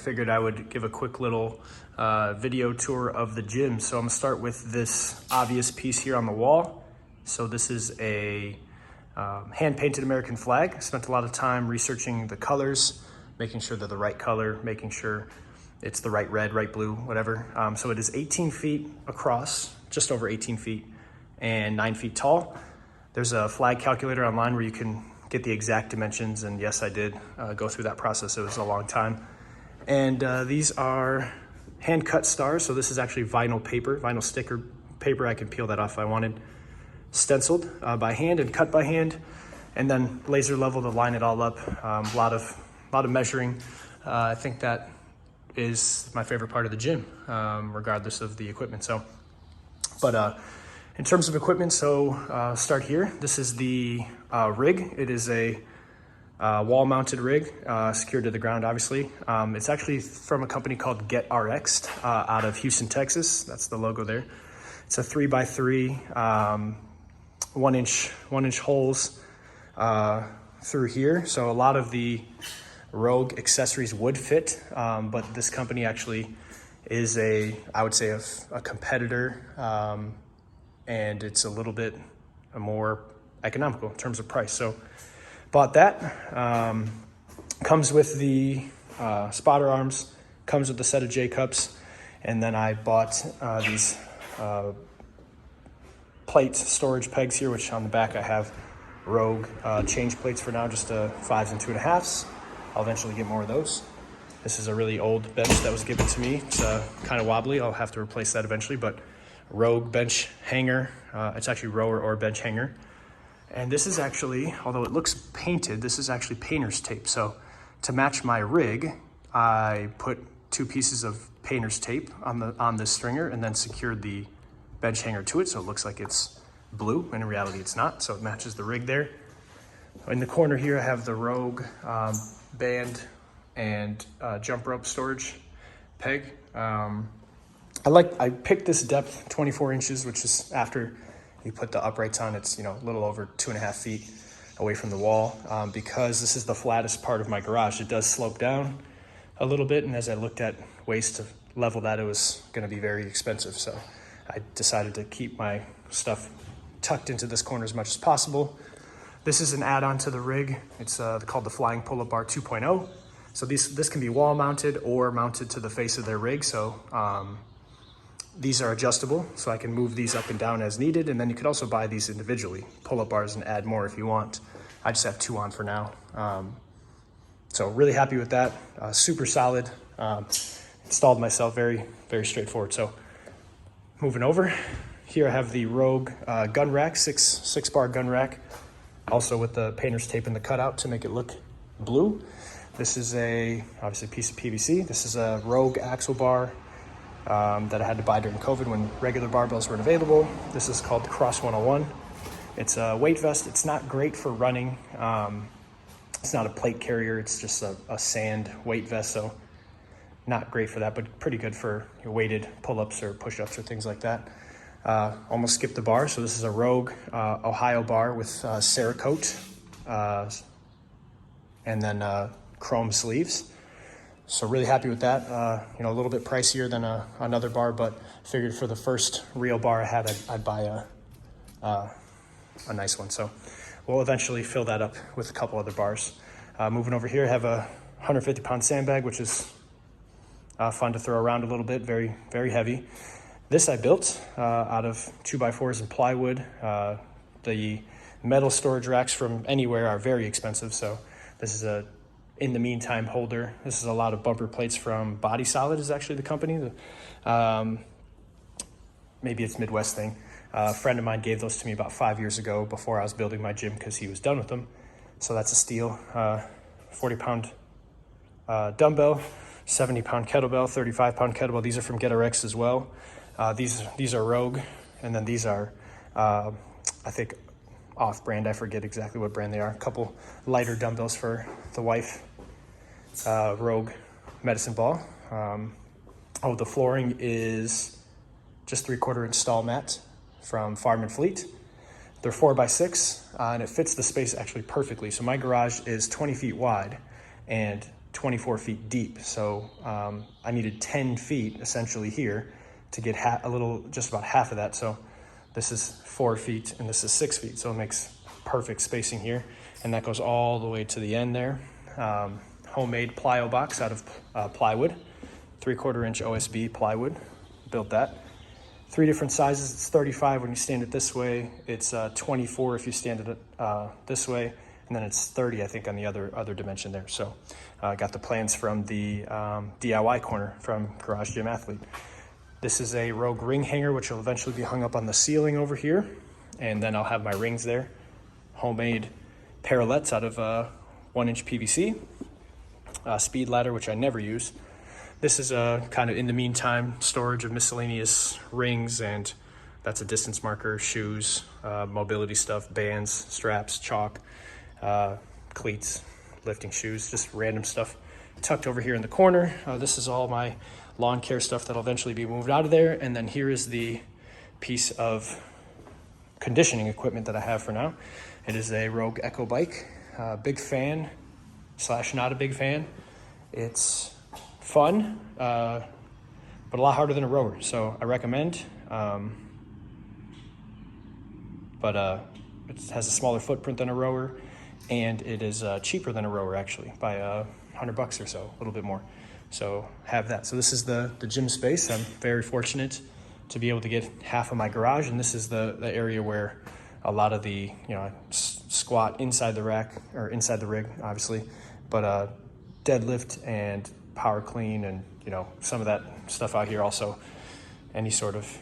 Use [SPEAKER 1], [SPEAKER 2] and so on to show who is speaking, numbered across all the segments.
[SPEAKER 1] figured I would give a quick little video tour of the gym. So I'm gonna start with this obvious piece here on the wall. So this is a hand-painted American flag. I spent a lot of time researching the colors, making sure they're the right color, making sure it's the right red, right blue, whatever. So it is 18 feet across, just over 18 feet, and 9 feet tall. There's a flag calculator online where you can get the exact dimensions, and yes, I did go through that process. It was a long time. And these are hand-cut stars, so this is actually vinyl paper, vinyl sticker paper. I can peel that off if I wanted. Stenciled by hand and cut by hand, and then laser level to line it all up. A lot of measuring. I think that is my favorite part of the gym, regardless of the equipment. So, but in terms of equipment, so start here. This is the rig. It is a wall-mounted rig, secured to the ground, obviously. It's actually from a company called GetRx out of Houston, Texas. That's the logo there. It's a 3x3. 1-inch holes through here. So a lot of the Rogue accessories would fit, but this company actually is I would say a competitor, and it's a little bit more economical in terms of price. So bought that. Comes with the spotter arms, comes with the set of J-cups, and then I bought these plate storage pegs here, which on the back I have Rogue change plates for now, just 5s and 2.5s. I'll eventually get more of those. This is a really old bench that was given to me. It's kind of wobbly. I'll have to replace that eventually, but Rogue bench hanger. It's actually rower or bench hanger. And this is actually, although it looks painted, this is actually painter's tape. So to match my rig, I put 2 pieces of painter's tape on the stringer and then secured the bench hanger to it, so it looks like it's blue, and in reality it's not, so it matches the rig there. In the corner here I have the Rogue band and jump rope storage peg. I picked this depth 24 inches, which is after you put the uprights on. It's a little over 2.5 feet away from the wall, because this is the flattest part of my garage. It does slope down a little bit, and as I looked at ways to level that, it was going to be very expensive, so I decided to keep my stuff tucked into this corner as much as possible. This is an add-on to the rig. It's called the Flying Pull-Up Bar 2.0. So this can be wall mounted or mounted to the face of their rig. So these are adjustable, so I can move these up and down as needed. And then you could also buy these individually, pull-up bars, and add more if you want. I just have 2 on for now. So really happy with that. Super solid. Installed myself, very, very straightforward. So moving over, here I have the Rogue gun rack, six bar gun rack, also with the painter's tape in the cutout to make it look blue. This is obviously a piece of PVC. This is a Rogue axle bar that I had to buy during COVID when regular barbells weren't available. This is called the Cross 101. It's a weight vest. It's not great for running. It's not a plate carrier. It's just a sand weight vest, so not great for that, but pretty good for your weighted pull-ups or push-ups or things like that. Almost skipped the bar. So this is a Rogue Ohio bar with Cerakote and then chrome sleeves. So really happy with that. A little bit pricier than another bar, but figured for the first real bar I had, I'd buy a nice one. So we'll eventually fill that up with a couple other bars. Moving over here, I have a 150-pound sandbag, which is fun to throw around a little bit, very, very heavy. This I built out of 2x4s and plywood. The metal storage racks from anywhere are very expensive, so this is a in the meantime holder. This is a lot of bumper plates from Body Solid is actually the company. Maybe it's Midwest thing. A friend of mine gave those to me about 5 years ago before I was building my gym because he was done with them. So that's a steal. 40-pound dumbbell, 70-pound kettlebell, 35-pound kettlebell. These are from GetRx as well. These are Rogue, and then these are, I think, off-brand. I forget exactly what brand they are. A couple lighter dumbbells for the wife. Rogue medicine ball. The flooring is just 3/4 inch stall mat from Farm and Fleet. They're 4x6, and it fits the space actually perfectly. So my garage is 20 feet wide and 24 feet deep. So I needed 10 feet essentially here to get just about half of that. So this is 4 feet and this is 6 feet. So it makes perfect spacing here. And that goes all the way to the end there. Homemade Plyo Box out of plywood, 3/4 inch OSB plywood, built that. 3 different sizes. It's 35 when you stand it this way. It's 24 if you stand it this way, and then it's 30, I think, on the other dimension there. So I got the plans from the DIY corner from Garage Gym Athlete. This is a Rogue ring hanger, which will eventually be hung up on the ceiling over here, and then I'll have my rings there. Homemade Parallettes out of 1-inch PVC. Speed ladder, which I never use. This is a kind of in the meantime storage of miscellaneous rings, and that's a distance marker, shoes, mobility stuff, bands, straps, chalk, cleats, lifting shoes, just random stuff tucked over here in the corner. This is all my lawn care stuff that'll eventually be moved out of there. And then here is the piece of conditioning equipment that I have for now. It is a Rogue Echo bike. Big fan / not a big fan. It's fun, but a lot harder than a rower, so I recommend. But it has a smaller footprint than a rower, and it is cheaper than a rower actually by $100 or so, a little bit more. So have that. So this is the gym space. I'm very fortunate to be able to get half of my garage, and this is the area where a lot of the, I squat inside the rack or inside the rig, obviously, but deadlift and power clean and some of that stuff out here. Also any sort of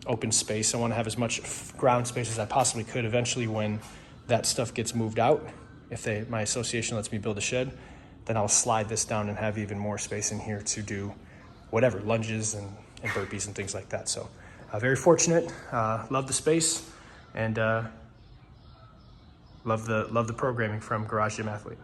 [SPEAKER 1] open space. I want to have as much ground space as I possibly could. Eventually when that stuff gets moved out, if my association lets me build a shed, then I'll slide this down and have even more space in here to do whatever, lunges and burpees and things like that. So very fortunate, love the space, and love the programming from Garage Gym Athlete.